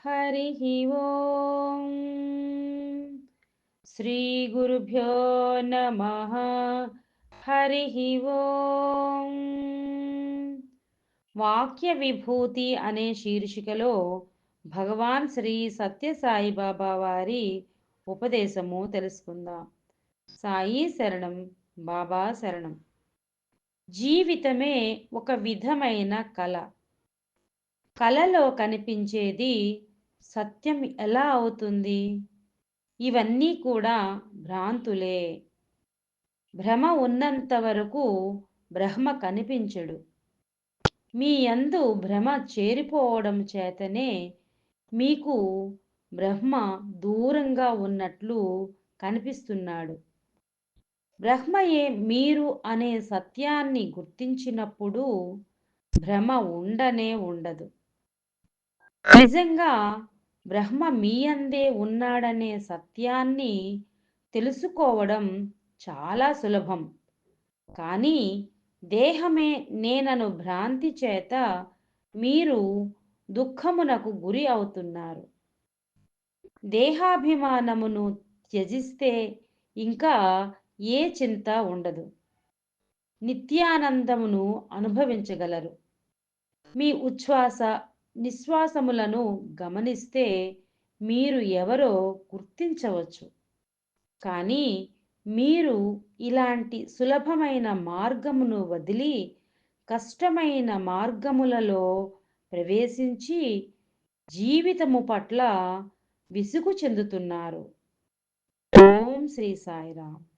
हरिः ओम् श्रीगुरुभ्यो नमः। हरिः ఓం. వాక్య విభూతి అనే శీర్షికలో భగవాన్ శ్రీ సత్యసాయిబాబా వారి ఉపదేశము తెలుసుకుందాం. సాయి శరణం, బాబా శరణం. జీవితమే ఒక విధమైన కళ. కళలో కనిపించేది సత్యం ఎలా అవుతుంది? ఇవన్నీ కూడా భ్రాంతులే. భ్రమ ఉన్నంత వరకు బ్రహ్మ కనిపించడు. మీ యందు భ్రమ చేరిపోవడం చేతనే మీకు బ్రహ్మ దూరంగా ఉన్నట్లు కనిపిస్తున్నాడు. బ్రహ్మయే మీరు అనే సత్యాన్ని గుర్తించినప్పుడు భ్రమ ఉండనే ఉండదు. నిజంగా బ్రహ్మ మీ అందే ఉన్నాడనే సత్యాన్ని తెలుసుకోవడం చాలా సులభం. కానీ దేహమే నేనను భ్రాంతి చేత మీరు దుఃఖమునకు గురి అవుతున్నారు. దేహాభిమానమును త్యజిస్తే ఇంకా ఏ చింత ఉండదు. నిత్యానందమును అనుభవించగలరు. మీ ఉచ్ఛ్వాస నిశ్వాసములను గమనిస్తే మీరు ఎవరో గుర్తించవచ్చు. కానీ మీరు ఇలాంటి సులభమైన మార్గమును వదిలి కష్టమైన మార్గములలో ప్రవేశించి జీవితము పట్ల విసుగు చెందుతున్నారు. ఓం శ్రీ సాయిరామ్.